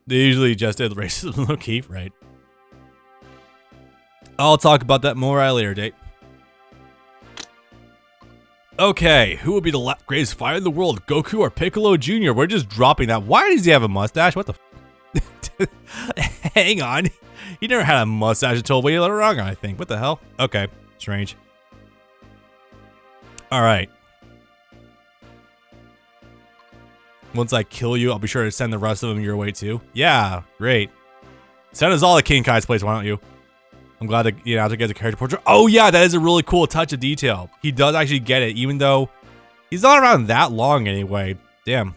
They usually just did racism O'Keefe, right? I'll talk about that more at a later date. Okay, who will be the greatest fighter in the world, Goku or Piccolo Jr.? We're just dropping that. Why does he have a mustache? What the Hang on. He never had a mustache until way later on, I think. What the hell? Okay, strange. Alright. Once I kill you, I'll be sure to send the rest of them your way too. Yeah, great. Send us all to King Kai's place, why don't you? I'm glad that, you know, after get the character portrait. Oh yeah, that is a really cool touch of detail. He does actually get it, even though he's not around that long anyway. Damn.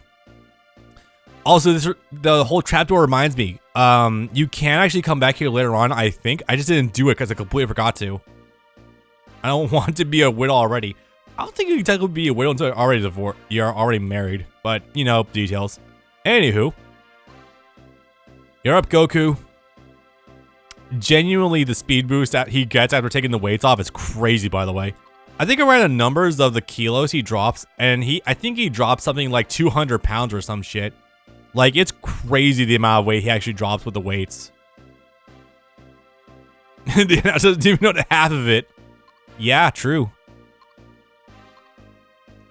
Also, the whole trapdoor reminds me. You can actually come back here later on, I think. I just didn't do it because I completely forgot to. I don't want to be a widow already. I don't think you can technically be a widow until you're already married. But, you know, details. Anywho. You're up, Goku. Genuinely, the speed boost that he gets after taking the weights off is crazy, by the way. I think I ran the numbers of the kilos he drops, and I think he drops something like 200 pounds or some shit. Like, it's crazy the amount of weight he actually drops with the weights. I doesn't even know the half of it. Yeah, true.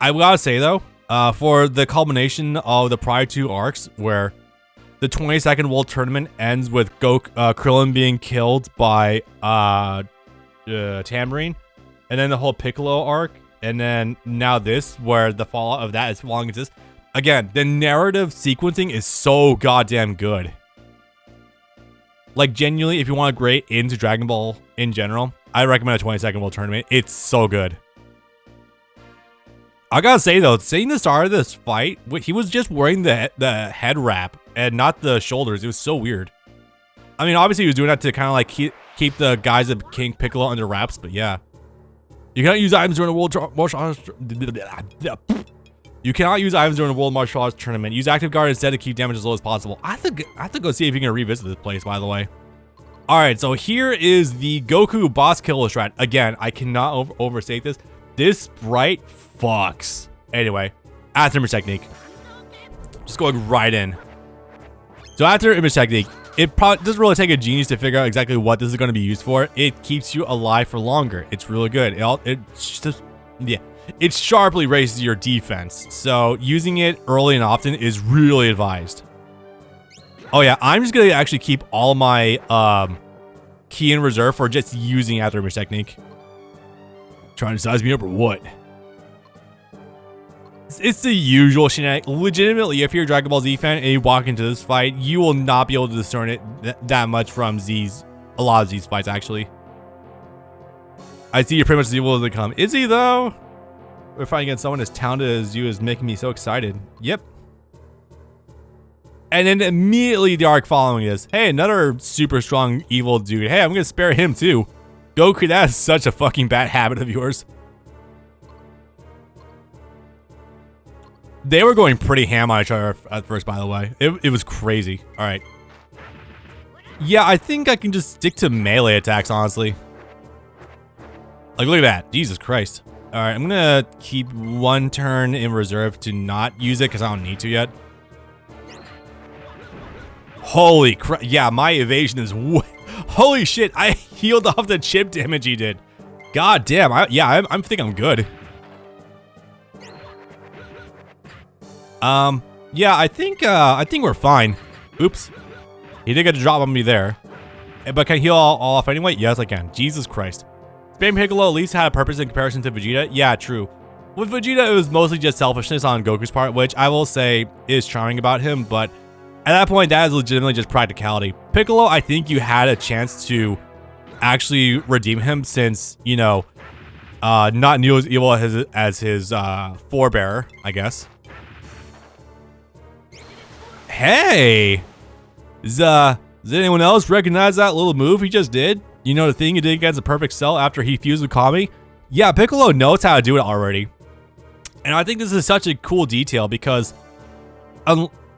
I gotta say, though, for the culmination of the prior two arcs, where the 22nd World Tournament ends with Krillin being killed by Tambourine, and then the whole Piccolo arc, and then now this, where the fallout of that is following this. Again, the narrative sequencing is so goddamn good. Like, genuinely, if you want a great into Dragon Ball in general, I recommend a 22nd World Tournament. It's so good. I gotta say, though, seeing the start of this fight, he was just wearing the head wrap and not the shoulders. It was so weird. I mean, obviously, he was doing that to kind of like keep the guys of King Piccolo under wraps, but yeah. You cannot use items during the World Martial Arts. You cannot use items during the World Martial Arts Tournament. Use Active Guard instead to keep damage as low as possible. I have to go see if you can revisit this place, by the way. Alright, so here is the Goku boss killer strat. Again, I cannot overstate this. This sprite fucks. Anyway, after image technique. Just going right in. So after image technique, it probably doesn't really take a genius to figure out exactly what this is going to be used for. It keeps you alive for longer. It's really good. It sharply raises your defense. So using it early and often is really advised. Oh yeah, I'm just going to actually keep all my key in reserve for just using after image technique. Trying to size me up or what? It's the usual shenanigans. Legitimately, if you're a Dragon Ball Z fan and you walk into this fight, you will not be able to discern it that much from a lot of Z's fights, actually. I see you're pretty much as evil as they come. Is he, though? We're fighting against someone as talented as you is making me so excited. Yep. And then immediately the arc following is, hey, another super strong evil dude. Hey, I'm going to spare him, too. Goku, that is such a fucking bad habit of yours. They were going pretty ham on each other at first, by the way. It was crazy. All right. Yeah, I think I can just stick to melee attacks, honestly. Like, look at that. Jesus Christ. All right, I'm going to keep one turn in reserve to not use it because I don't need to yet. Holy crap. Yeah, my evasion is... Holy shit, I healed off the chip damage he did. God damn. I think I'm good. Yeah, I think we're fine. Oops. He did get a drop on me there. But can I heal all off anyway? Yes, I can. Jesus Christ. Spam Piccolo at least had a purpose in comparison to Vegeta. Yeah, true. With Vegeta, it was mostly just selfishness on Goku's part, which I will say is charming about him, but at that point, that is legitimately just practicality. Piccolo, I think you had a chance to actually redeem him since, you know, not nearly as evil as his forebearer, I guess. Hey! Does anyone else recognize that little move he just did? You know, the thing he did against a perfect cell after he fused with Kami? Yeah, Piccolo knows how to do it already. And I think this is such a cool detail because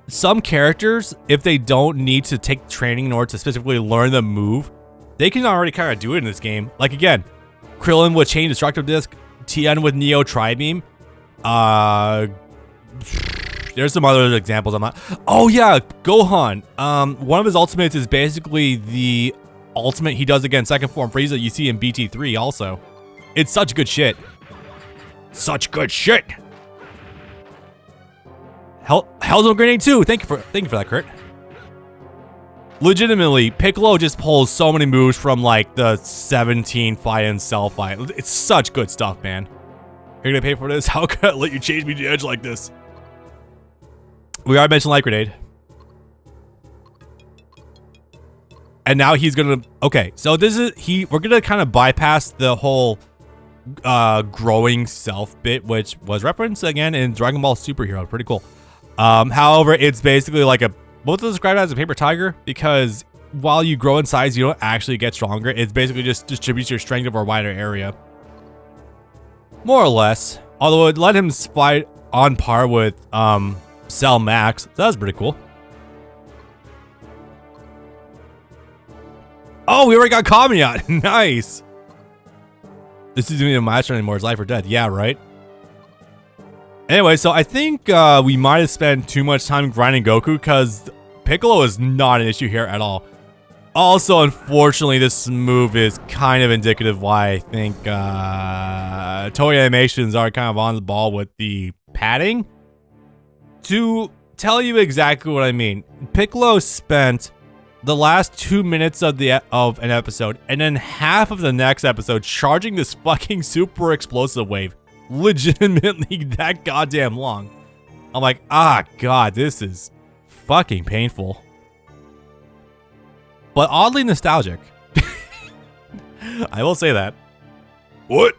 some characters, if they don't need to take training in order to specifically learn the move, they can already kind of do it in this game. Like, again, Krillin with Chain Destructive Disc, Tien with Neo Tri-Beam, There's some other examples I'm not. Oh yeah, Gohan. One of his ultimates is basically the ultimate he does against second form Frieza you see in BT3 also. It's such good shit. Such good shit. Hell's Grenade 2. Thank you for that, Kurt. Legitimately, Piccolo just pulls so many moves from like the 17 Saiyans Cell fight. It's such good stuff, man. You're gonna pay for this? How could I let you change me to the edge like this? We already mentioned Light Grenade. And now he's gonna, okay, so this is, we're gonna kind of bypass the whole growing self bit, which was referenced again in Dragon Ball Superhero. Pretty cool. However, it's basically like both of them described as a paper tiger, because while you grow in size, you don't actually get stronger. It's basically just distributes your strength over a wider area. More or less. Although it let him fight on par with Cell Max. So that was pretty cool. Oh, we already got Kamiya. Nice. This isn't even a master anymore. It's life or death. Yeah, right? Anyway, so I think we might have spent too much time grinding Goku, because Piccolo is not an issue here at all. Also, unfortunately, this move is kind of indicative why I think Toei Animations are kind of on the ball with the padding. To tell you exactly what I mean, Piccolo spent the last 2 minutes of an episode and then half of the next episode charging this fucking super explosive wave. Legitimately that goddamn long. I'm like, ah, God, this is fucking painful. But oddly nostalgic. I will say that. What?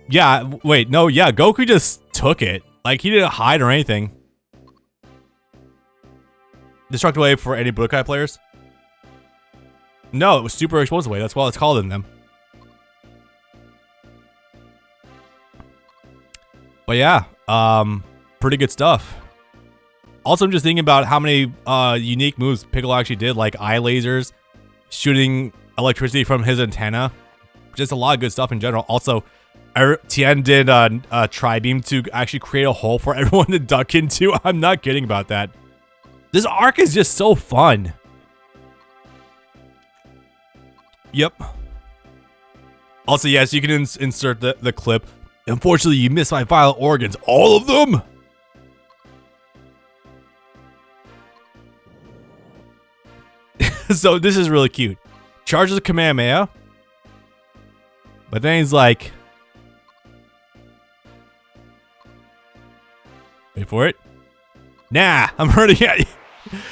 Yeah, wait, no, yeah, Goku just took it. Like, he didn't hide or anything. Destructive Wave for any Budokai players? No, it was Super Explosive Wave. That's what it's called in them. But yeah, pretty good stuff. Also, I'm just thinking about how many unique moves Piccolo actually did, like eye lasers, shooting electricity from his antenna. Just a lot of good stuff in general. Also, Tien did a tri-beam to actually create a hole for everyone to duck into. I'm not kidding about that. This arc is just so fun. Yep. Also, yes, you can insert the clip. Unfortunately, you missed my vital organs. All of them? So this is really cute. Charges a Kamehameha. But then he's like... Wait for it. Nah, I'm hurting at you.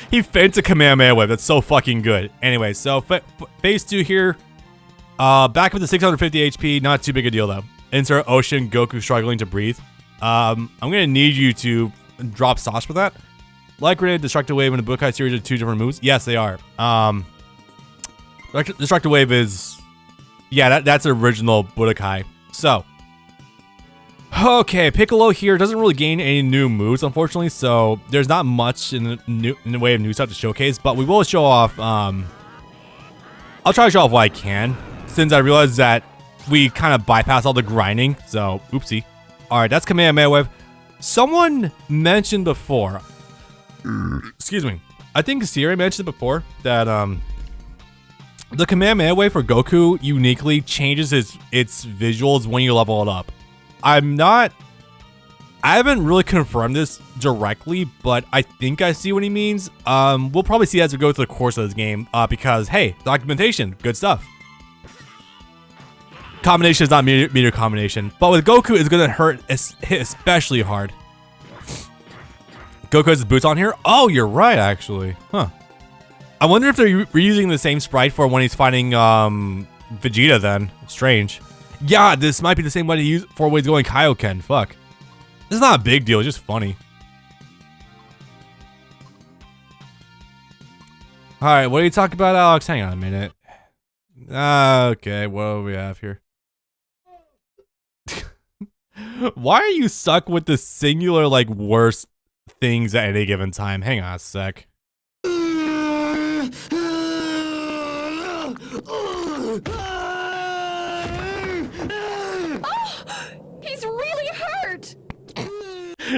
He feints a Kamehameha wave. That's so fucking good. Anyway, so phase 2 here. Back up to 650 HP. Not too big a deal though. Insert Ocean, Goku struggling to breathe. I'm gonna need you to drop sauce for that. Light Grenade, Destructive Wave, and the Budokai series are 2 different moves. Yes, they are. Destructive Wave is... Yeah, that's original Budokai. So... Okay, Piccolo here doesn't really gain any new moves, unfortunately, so there's not much in the way of new stuff to showcase, but we will show off, I'll try to show off what I can, since I realized that we kind of bypass all the grinding, so, oopsie. Alright, that's Kamehameha Wave. Someone mentioned before, excuse me, I think Siri mentioned before that, the Kamehameha Wave for Goku uniquely changes its visuals when you level it up. I haven't really confirmed this directly, but I think I see what he means. We'll probably see as we go through the course of this game, because, hey, documentation, good stuff. Combination is not meter combination, but with Goku, it's gonna hit especially hard. Goku has his boots on here? Oh, you're right, actually. Huh. I wonder if they're reusing the same sprite for when he's fighting, Vegeta then. Strange. Yeah, this might be the same way to use for when he's going Kaioken. Fuck. This is not a big deal, it's just funny. Alright, what are you talking about, Alex? Hang on a minute. Okay, what do we have here? Why are you stuck with the singular, like, worst things at any given time? Hang on a sec.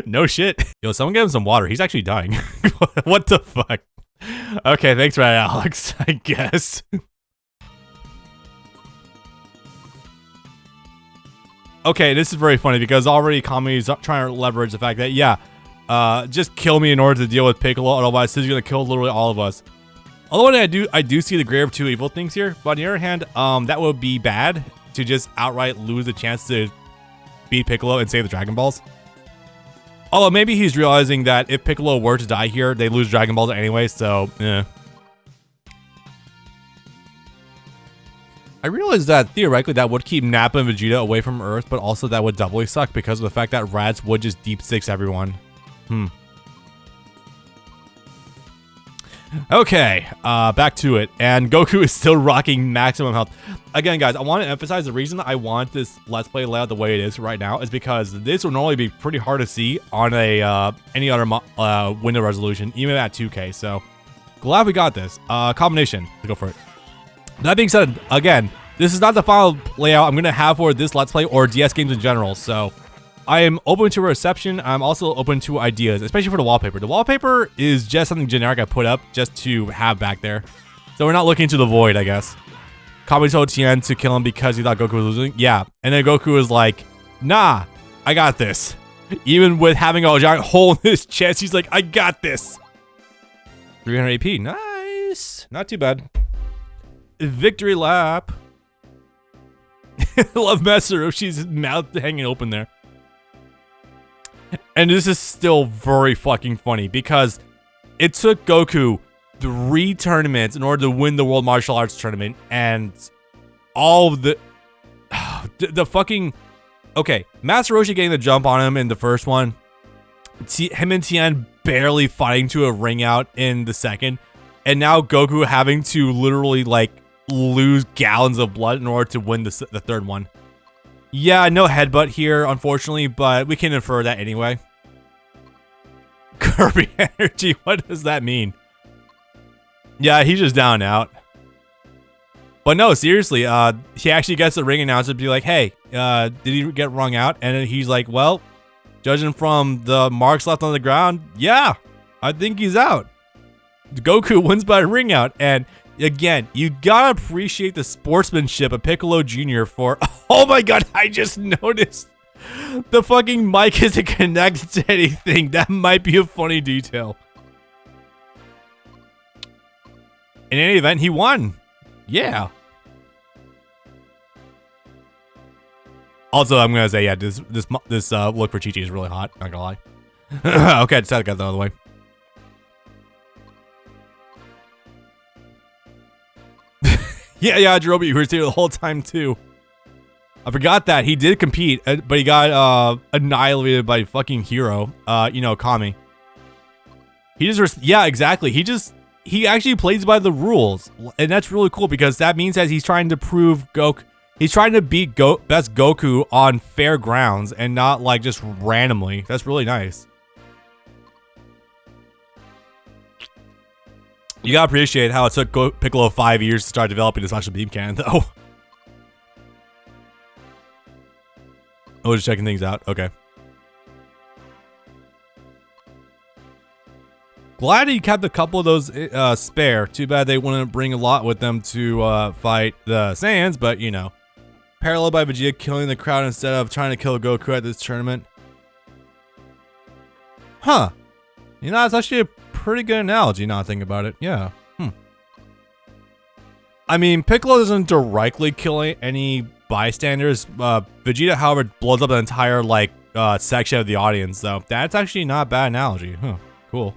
No shit. Yo, someone get him some water. He's actually dying. What the fuck? Okay, thanks for that, Alex, I guess. Okay, this is very funny because already Kami's trying to leverage the fact that, yeah, just kill me in order to deal with Piccolo, otherwise he's gonna kill literally all of us. Although I do see the greater of two evil things here, but on the other hand, that would be bad to just outright lose the chance to beat Piccolo and save the Dragon Balls. Although maybe he's realizing that if Piccolo were to die here, they lose Dragon Balls anyway, so, eh. I realized that theoretically that would keep Nappa and Vegeta away from Earth, but also that would doubly suck because of the fact that Raditz would just deep six everyone. Okay, back to it. And Goku is still rocking maximum health. Again, guys, I want to emphasize the reason I want this Let's Play layout the way it is right now is because this would normally be pretty hard to see on a any other window resolution, even at 2K. So glad we got this. Combination. Let's go for it. That being said, again, this is not the final layout I'm going to have for this Let's Play or DS games in general. So I am open to reception. I'm also open to ideas, especially for the wallpaper. The wallpaper is just something generic I put up just to have back there. So we're not looking to the void, I guess. Kami told Tien to kill him because he thought Goku was losing. Yeah. And then Goku was like, nah, I got this. Even with having a giant hole in his chest, he's like, I got this. 300 AP. Nice. Not too bad. Victory lap. Love Master Roshi's mouth hanging open there. And this is still very fucking funny because it took Goku 3 tournaments in order to win the World Martial Arts Tournament, and all of the fucking... Okay, Master Roshi getting the jump on him in the first one. Him and Tien barely fighting to a ring out in the second. And now Goku having to literally, like, lose gallons of blood in order to win the third one. Yeah, no headbutt here, unfortunately, but we can infer that anyway. Kirby energy, what does that mean? Yeah, he's just down and out. But no, seriously, he actually gets the ring announcer to be like, hey, did he get wrung out? And then he's like, well, judging from the marks left on the ground, yeah, I think he's out. Goku wins by ring out, and again, you gotta appreciate the sportsmanship of Piccolo Jr. for... Oh my god, I just noticed the fucking mic isn't connected to anything. That might be a funny detail. In any event, he won. Yeah. Also, I'm gonna say, yeah, this look for Chi-Chi is really hot. Not gonna lie. Okay, I just had to get that out of the way. Yeah, Jirobi, you were here the whole time too. I forgot that he did compete, but he got annihilated by fucking Hero. You know, Kami. He just, yeah, exactly. He actually plays by the rules, and that's really cool because that means that he's trying to prove he's trying to beat best Goku on fair grounds and not like just randomly. That's really nice. You gotta appreciate how it took Piccolo 5 years to start developing the special beam cannon, though. Oh, just checking things out. Okay. Glad he kept a couple of those spare. Too bad they wouldn't bring a lot with them to fight the Saiyans, but you know. Paralleled by Vegeta killing the crowd instead of trying to kill Goku at this tournament. Huh. You know, it's actually a pretty good analogy now I think about it. Yeah. I mean, Piccolo doesn't directly kill any bystanders. Vegeta, however, blows up an entire, like, section of the audience, so that's actually not a bad analogy. Huh. Cool.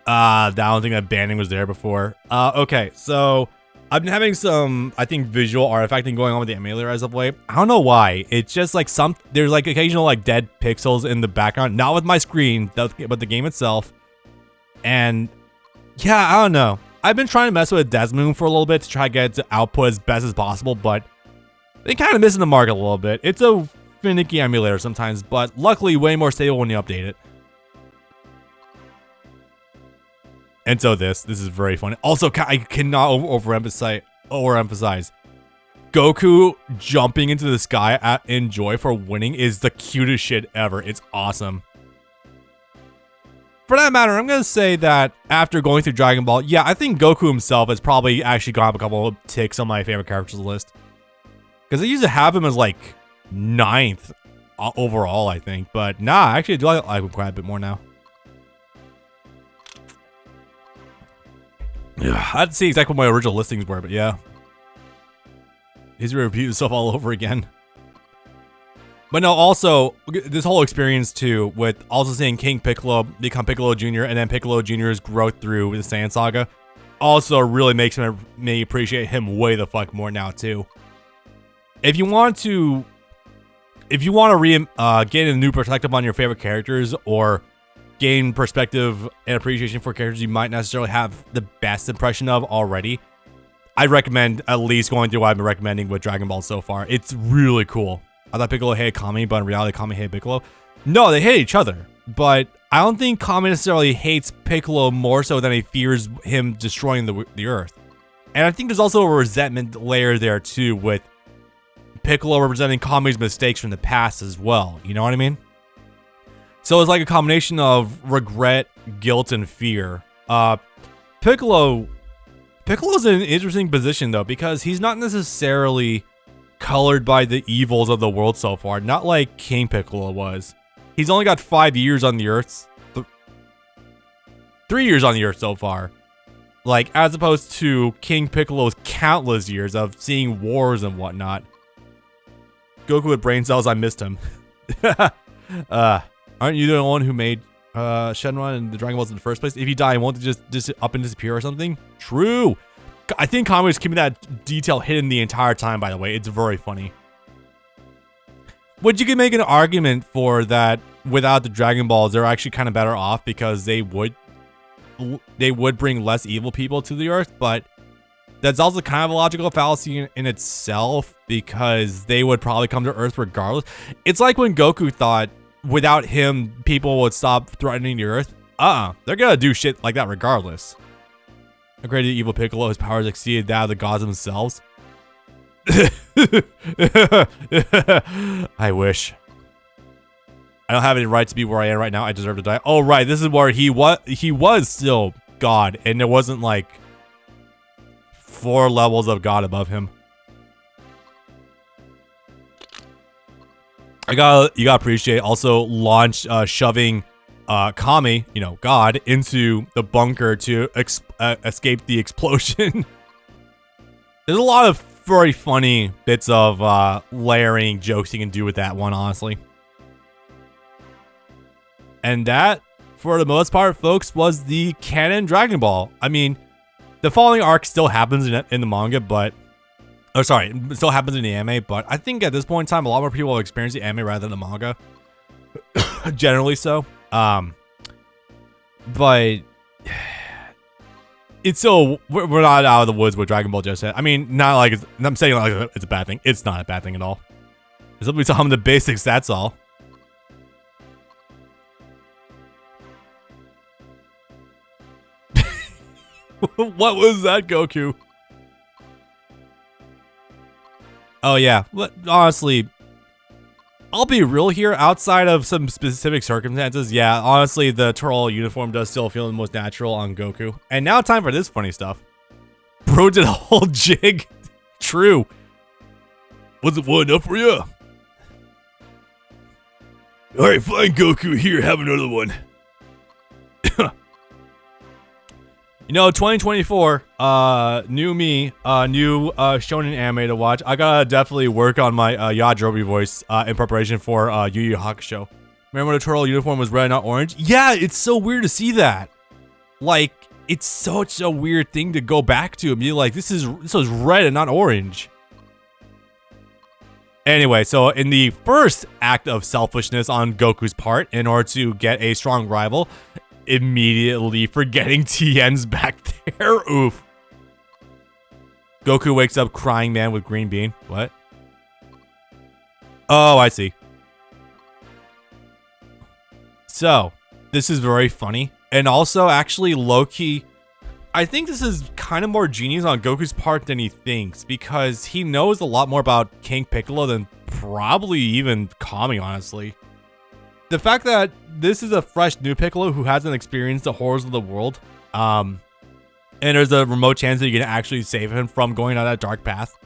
I don't think that banding was there before. Okay, so I've been having some, I think, visual artifacting going on with the emulator as of late. I don't know why. It's just like there's like occasional like dead pixels in the background, not with my screen, but the game itself. And yeah, I don't know. I've been trying to mess with Desmoon for a little bit to try to get it to output as best as possible, but they kind of missing the mark a little bit. It's a finicky emulator sometimes, but luckily way more stable when you update it. And so this is very funny. Also, I cannot overemphasize Goku jumping into the sky in joy for winning is the cutest shit ever. It's awesome. For that matter, I'm going to say that after going through Dragon Ball, yeah, I think Goku himself has probably actually gone up a couple of ticks on my favorite characters list. Because I used to have him as like 9th overall, I think. But nah, actually I do like him quite a bit more now. Yeah, I had to see exactly what my original listings were, but yeah. He's going to repeat himself all over again. But no, also, this whole experience too, with also seeing King Piccolo become Piccolo Jr. and then Piccolo Jr.'s growth through the Saiyan Saga also really makes me appreciate him way the fuck more now too. If you want to gain a new perspective on your favorite characters or gain perspective and appreciation for characters you might necessarily have the best impression of already, I'd recommend at least going through what I've been recommending with Dragon Ball so far. It's really cool. I thought Piccolo hated Kami, but in reality, Kami hated Piccolo. No, they hate each other. But I don't think Kami necessarily hates Piccolo more so than he fears him destroying the Earth. And I think there's also a resentment layer there too, with Piccolo representing Kami's mistakes from the past as well. You know what I mean? So it's like a combination of regret, guilt, and fear. Piccolo's in an interesting position though, because he's not necessarily colored by the evils of the world so far, not like King Piccolo was. He's only got 5 years on the Earth, 3 years on the Earth so far. Like, as opposed to King Piccolo's countless years of seeing wars and whatnot. Goku with brain cells, I missed him. Aren't you the one who made Shenron and the Dragon Balls in the first place? If you die, won't it just up and disappear or something? True. I think Kami was keeping that detail hidden the entire time, by the way. It's very funny. But you can make an argument for that without the Dragon Balls, they're actually kind of better off because they would bring less evil people to the Earth, but that's also kind of a logical fallacy in itself because they would probably come to Earth regardless. It's like when Goku thought without him, people would stop threatening the Earth. They're gonna do shit like that regardless. A great evil Piccolo, his powers exceeded that of the gods themselves. I wish. I don't have any right to be where I am right now. I deserve to die. Oh, right. This is where he was still God, and there wasn't like 4 levels of God above him. You gotta appreciate also shoving Kami, you know, God, into the bunker to escape the explosion. There's a lot of very funny bits of layering jokes you can do with that one, honestly. And that, for the most part, folks, was the canon Dragon Ball. I mean, the following arc still happens in the manga, but... Oh, sorry, it still happens in the anime, but I think at this point in time, a lot more people have experienced the anime rather than the manga. Generally so. But... It's so... We're not out of the woods with Dragon Ball just yet. I mean, not like... I'm saying like it's a bad thing. It's not a bad thing at all. It's simply some of the basics, that's all. What was that, Goku? Oh yeah, honestly, I'll be real here. Outside of some specific circumstances, yeah, honestly, the Turtle uniform does still feel the most natural on Goku. And now time for this funny stuff. Bro did a whole jig. True. Wasn't one enough for you? Alright, fine, Goku. Here, have another one. You know, 2024, new me, new shonen anime to watch. I gotta definitely work on my Yajirobe voice in preparation for Yu Yu Hakusho. Remember when the turtle uniform was red, not orange? Yeah, it's so weird to see that. Like, it's such a weird thing to go back to and be like, this is red and not orange. Anyway, so in the first act of selfishness on Goku's part, in order to get a strong rival, immediately forgetting Tien's back there. Oof. Goku wakes up crying man with green bean. What? Oh, I see. So, this is very funny. And also, actually, low-key, I think this is kind of more genius on Goku's part than he thinks, because he knows a lot more about King Piccolo than probably even Kami, honestly. The fact that this is a fresh new Piccolo who hasn't experienced the horrors of the world, and there's a remote chance that you can actually save him from going down that dark path,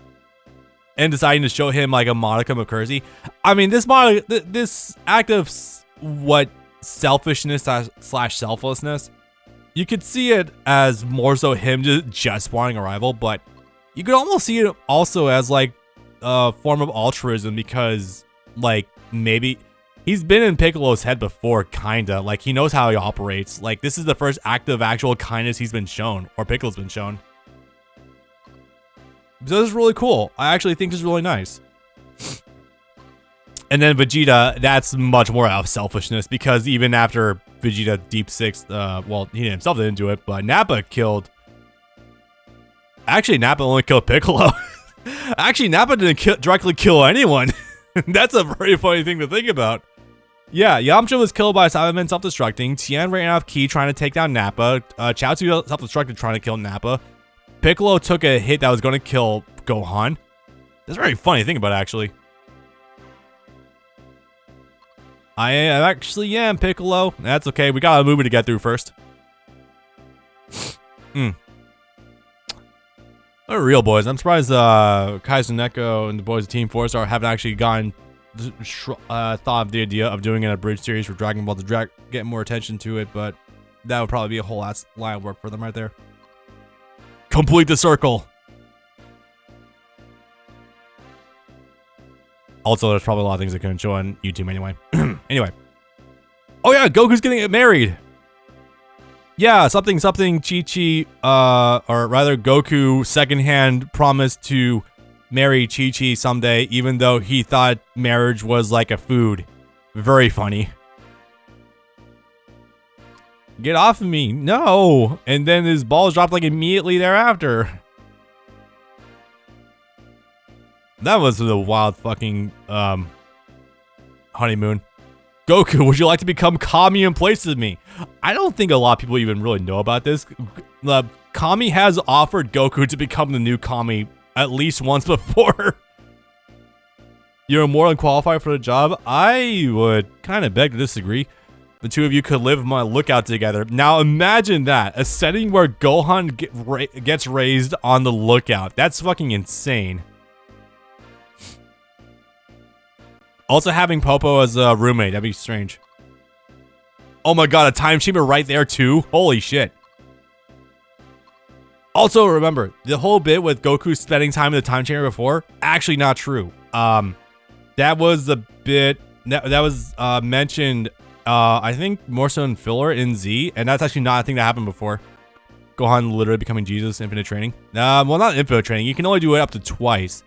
and deciding to show him like a modicum of courtesy. I mean, this act of selfishness slash selflessness, you could see it as more so him just wanting a rival, but you could almost see it also as like a form of altruism, because like maybe he's been in Piccolo's head before, kinda. Like, he knows how he operates. Like, this is the first act of actual kindness he's been shown, or Piccolo's been shown. So this is really cool. I actually think this is really nice. And then Vegeta, that's much more out of selfishness, because even after Vegeta Deep Six, well, he himself didn't do it, but Nappa killed... Actually, Nappa only killed Piccolo. Actually, Nappa didn't directly kill anyone. That's a very funny thing to think about. Yeah, Yamcha was killed by Cybermen self-destructing. Tien ran out of ki trying to take down Nappa. Chaozu self-destructed trying to kill Nappa. Piccolo took a hit that was going to kill Gohan. That's a very funny thing about it, actually. I actually am Piccolo. That's okay. We got a movie to get through first. What real boys. I'm surprised Kaiser Neko and the boys of Team 4-Star haven't actually gotten thought of the idea of doing an abridged series for Dragon Ball to get more attention to it, but that would probably be a whole ass line of work for them right there. Complete the circle. Also, there's probably a lot of things I couldn't show on YouTube anyway. Anyway. Oh yeah, Goku's getting married. Yeah, something Chi-Chi, or rather Goku secondhand promised to marry Chi-Chi someday, even though he thought marriage was like a food. Very funny. Get off of me, no! And then his balls dropped like immediately thereafter. That was the wild fucking, honeymoon. Goku, would you like to become Kami in place of me? I don't think a lot of people even really know about this. Kami has offered Goku to become the new Kami at least once before. You're more than qualified for the job? I would kind of beg to disagree. The two of you could live my lookout together. Now imagine that. A setting where Gohan gets raised on the lookout. That's fucking insane. Also having Popo as a roommate, that'd be strange. Oh my god, a time chamber right there too? Holy shit. Also remember, the whole bit with Goku spending time in the time chamber before, actually not true. That was a bit, that was mentioned, I think more so in filler in Z, and that's actually not a thing that happened before. Gohan literally becoming Jesus, infinite training. Well, not infinite training, you can only do it up to twice.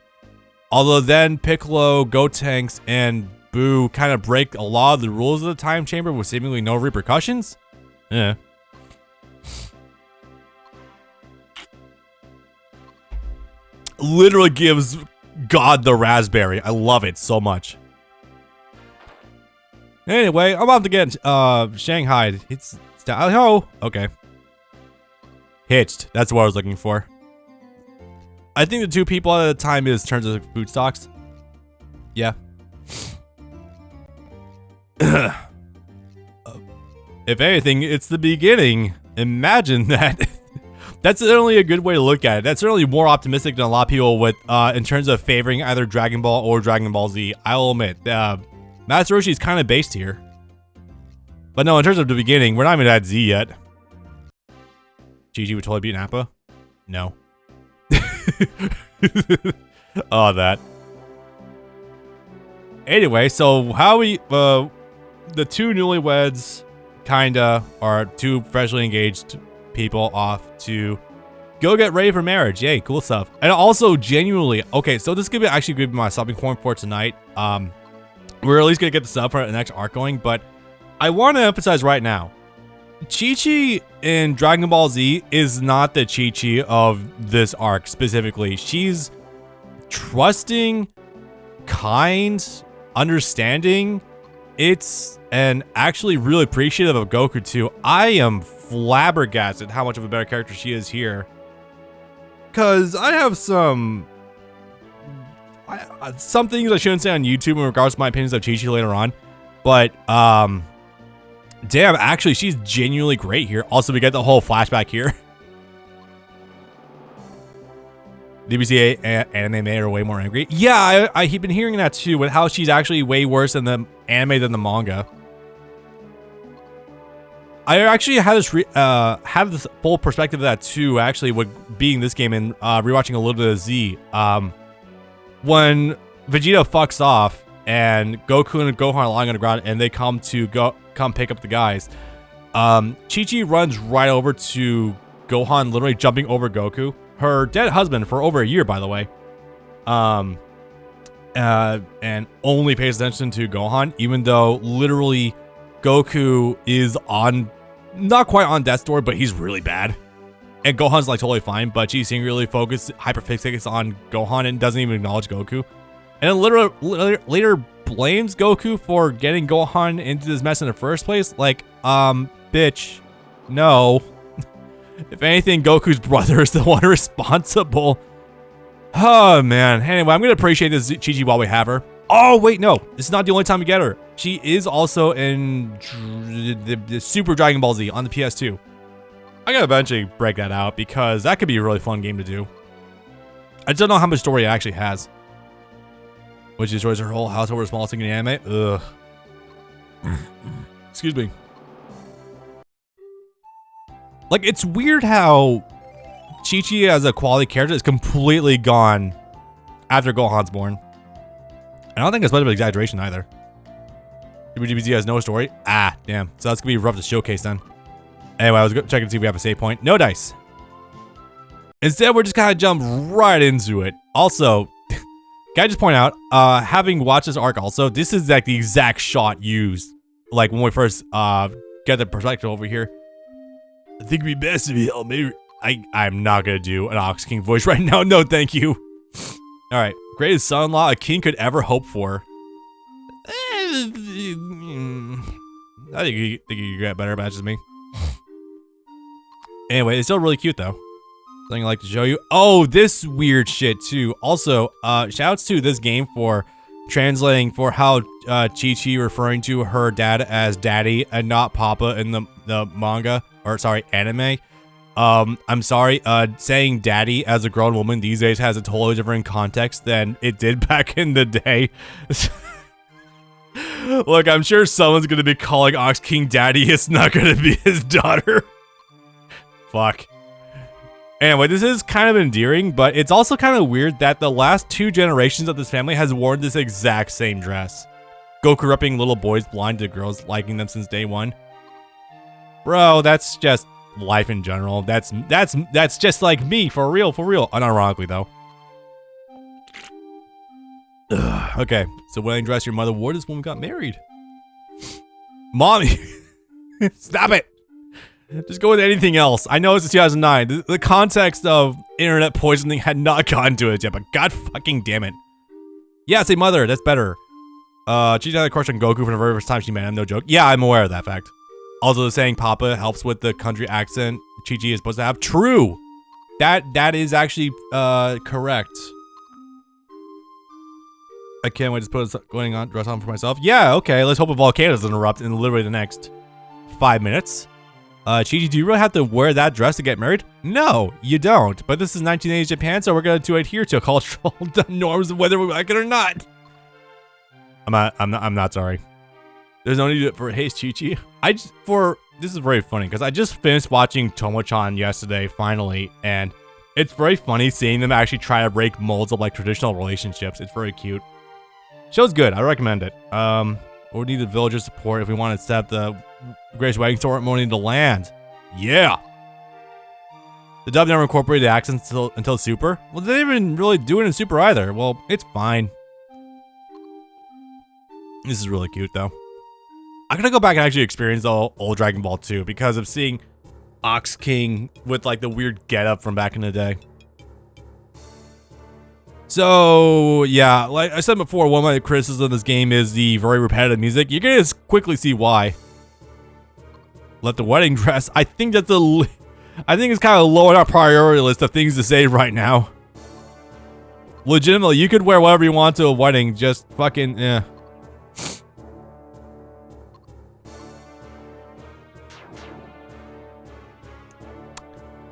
Although then Piccolo, Gotenks, and Boo kind of break a lot of the rules of the time chamber with seemingly no repercussions. Yeah. Literally gives God the raspberry. I love it so much. Anyway, I'm about to get Shanghai. It's down. Oh, okay. Hitched. That's what I was looking for. I think the two people at a time is in terms of food stocks. Yeah. If anything, it's the beginning. Imagine that. That's certainly a good way to look at it. That's certainly more optimistic than a lot of people with, in terms of favoring either Dragon Ball or Dragon Ball Z. I'll admit, Master Roshi is kind of based here. But no, in terms of the beginning, we're not even at Z yet. Gigi would totally beat Nappa? No. Oh, that. Anyway, so how we, the two newlyweds kinda are two freshly engaged people off to go get ready for marriage. Yay, cool stuff. And also genuinely, okay, so this could be actually be my stopping point for tonight. We're at least gonna get the sub for the next arc going, but I want to emphasize right now, Chi-Chi in Dragon Ball Z is not the Chi-Chi of this arc specifically. She's trusting, kind, understanding. And actually really appreciative of Goku too. I am flabbergasted how much of a better character she is here. Cause I have some things I shouldn't say on YouTube in regards to my opinions of Chi-Chi later on. But damn, actually she's genuinely great here. Also, we get the whole flashback here. DBCA anime are way more angry. Yeah, I've been hearing that too, with how she's actually way worse in the anime than the manga. I actually had this full perspective of that too, actually, with being this game and rewatching a little bit of Z. When Vegeta fucks off and Goku and Gohan are lying on the ground and they come pick up the guys, Chi-Chi runs right over to Gohan, literally jumping over Goku, her dead husband for over a year, by the way, and only pays attention to Gohan, even though literally Goku is not quite on death's door, but he's really bad. And Gohan's like totally fine, but she's secretly focused, hyperfixates on Gohan and doesn't even acknowledge Goku. And then later blames Goku for getting Gohan into this mess in the first place. Like, bitch, no. If anything, Goku's brother is the one responsible. Oh, man. Anyway, I'm going to appreciate this Chi-Chi while we have her. Oh, wait, no. This is not the only time we get her. She is also in the Super Dragon Ball Z on the PS2. I gotta eventually break that out because that could be a really fun game to do. I just don't know how much story it actually has. Which destroys her whole house over a small thing in the anime. Ugh. Excuse me. Like, it's weird how Chi-Chi as a quality character is completely gone after Gohan's born. I don't think it's much of an exaggeration either. DBZ has no story. Ah, damn. So that's gonna be rough to showcase then. Anyway, I was checking to see if we have a save point. No dice. Instead, we're just kind of jump right into it. Also, can I just point out, having watched this arc also, this is like the exact shot used. Like when we first get the perspective over here. I think it'd be best if you help me. I'm not gonna do an Ox King voice right now. No, thank you. Alright. Greatest son-in-law a king could ever hope for. I think you get better matches than me. Anyway, it's still really cute though. Something I'd like to show you. Oh, this weird shit too. Also, shouts to this game for translating for how Chi-Chi referring to her dad as daddy and not papa in the manga, or sorry, anime. I'm sorry, saying daddy as a grown woman these days has a totally different context than it did back in the day. Look, I'm sure someone's gonna be calling Ox King daddy. It's not gonna be his daughter. Fuck. Anyway, this is kind of endearing, but it's also kind of weird that the last 2 generations of this family has worn this exact same dress. Goku ripping little boys blind to girls liking them since day 1. Bro, that's just life in general. That's just like me, for real, unironically though. Ugh, okay, so wedding dress your mother wore this when we got married. Mommy, stop it. Just go with anything else. I know it's 2009. The context of internet poisoning had not gotten to it yet, but god fucking damn it. Yeah, say mother, that's better. She had a crush on Goku for the very first time she met him, no joke. Yeah, I'm aware of that fact. Also, saying Papa helps with the country accent Chi-Chi is supposed to have. True! That is actually, correct. I can't wait to put a dress on for myself. Yeah, okay, let's hope a volcano doesn't erupt in literally the next 5 minutes. Chi-Chi, do you really have to wear that dress to get married? No, you don't. But this is 1980s Japan, so we're going to adhere to cultural norms whether we like it or not. I'm not sorry. There's no need for haste, Chi-Chi. This is very funny because I just finished watching Tomo-chan yesterday, finally, and it's very funny seeing them actually try to break molds of like traditional relationships. It's very cute. Show's good. I recommend it. We need the villager support if we want to set up the greatest wedding ceremony in the land. Yeah. The dub never incorporated the accents until Super. Well, they didn't even really do it in Super either. Well, it's fine. This is really cute though. I'm gonna go back and actually experience the old Dragon Ball 2 because of seeing Ox King with like the weird getup from back in the day. So yeah, like I said before, one of my criticisms of this game is the very repetitive music. You're gonna quickly see why. let the wedding dress. I think that's I think it's kind of low on our priority list of things to say right now. Legitimately, you could wear whatever you want to a wedding. Just fucking, yeah.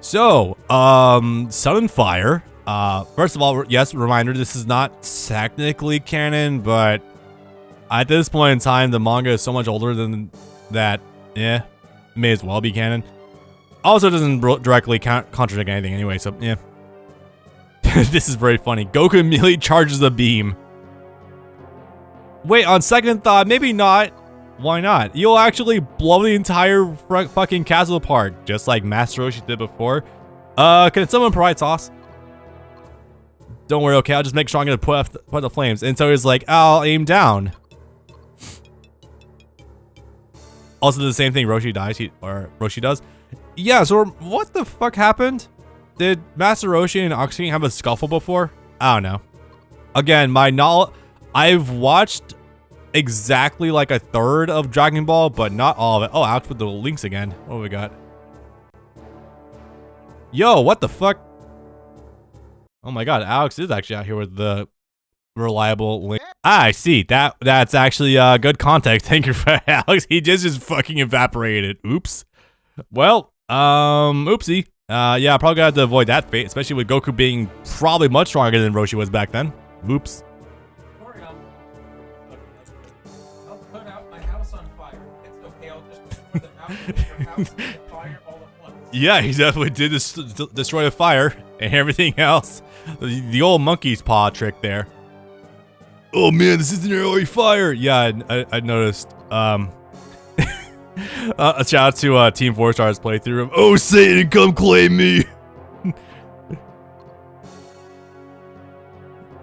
So, Sun and Fire. First of all, yes, reminder, this is not technically canon, but at this point in time, the manga is so much older than that, yeah, may as well be canon. Also, it doesn't directly contradict anything anyway, so, yeah. This is very funny. Goku immediately charges the beam. Wait, on second thought, maybe not. Why not? You'll actually blow the entire fucking castle apart, just like Master Roshi did before. Can someone provide sauce? Don't worry, okay, I'll just make sure I'm gonna put the flames. And so he's like, I'll aim down. Also the same thing Roshi dies, or Roshi does. Yeah, so what the fuck happened? Did Master Roshi and Extinguishing have a scuffle before? I don't know. Again, my knowledge, I've watched exactly like a third of Dragon Ball, but not all of it. Oh, Alex with the links again. What do we got? Yo, what the fuck? Oh my god, Alex is actually out here with the reliable link. Ah, I see. That's actually good context. Thank you for Alex. He just fucking evaporated. Oops. Well, oopsie. Yeah, probably gonna have to avoid that fate, especially with Goku being probably much stronger than Roshi was back then. Oops. I'll put out my house on fire. It's okay, I'll just put the mountain in your house on fire all at once. Yeah, he definitely did destroy the fire and everything else. The old monkey's paw trick there. Oh man, this isn't really fire. Yeah, I noticed. A shout out to Team 4-Star's playthrough of "Oh Satan, come claim me."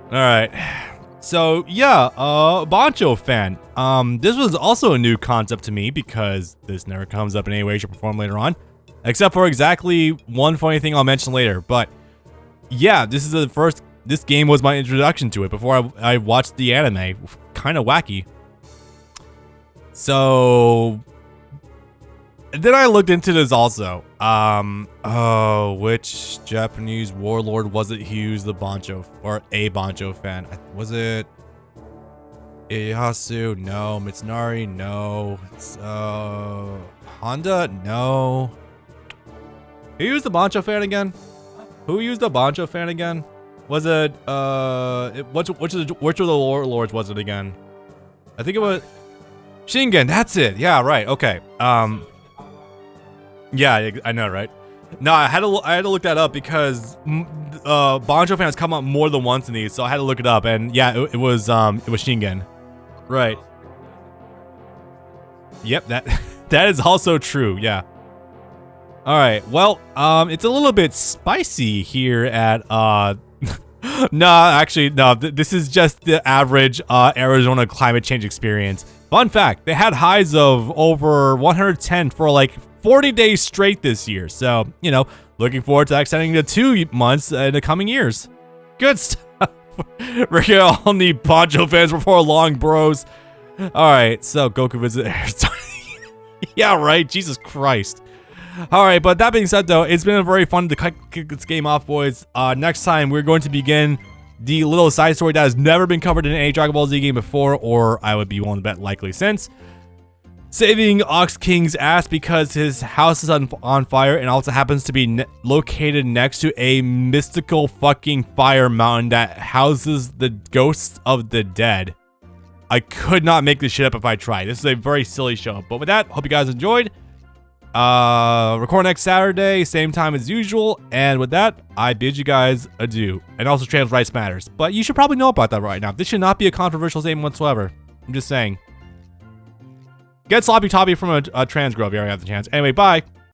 Alright. So yeah, Bancho fan. This was also a new concept to me because this never comes up in any way, shape, or form later on. Except for exactly one funny thing I'll mention later. But yeah, this game was my introduction to it before I watched the anime. Kind of wacky. So then I looked into this also. Oh, which Japanese warlord was it who used the Bancho, or a Bancho fan? Was it Ieyasu? No. Mitsunari? No. Honda? No. Who used the Bancho fan again? Who used the Bancho fan again? Was it, which of the warlords was it again? I think it was Shingen, that's it. Yeah, right, okay. Yeah, I know, right? No, I had to look that up because Bancho fans come up more than once in these, so I had to look it up, and yeah, it was Shingen. Right. Yep, that is also true, yeah. Alright, well, it's a little bit spicy here at, no, actually, no, this is just the average Arizona climate change experience. Fun fact, they had highs of over 110 for like 40 days straight this year. So, you know, looking forward to extending to 2 months in the coming years. Good stuff. We're gonna all need Bancho fans before long, bros. Alright, so Goku visit yeah, right, Jesus Christ. Alright, but that being said though, it's been very fun to kick this game off, boys. Next time, we're going to begin the little side story that has never been covered in any Dragon Ball Z game before, or I would be willing to bet likely since. Saving Ox King's ass because his house is on fire and also happens to be located next to a mystical fucking fire mountain that houses the ghosts of the dead. I could not make this shit up if I tried. This is a very silly show. But with that, hope you guys enjoyed. Record next Saturday, same time as usual. And with that, I bid you guys adieu. And also, trans rights matters. But you should probably know about that right now. This should not be a controversial statement whatsoever. I'm just saying. Get sloppy toppy from a trans girl if you ever have the chance. Anyway, bye.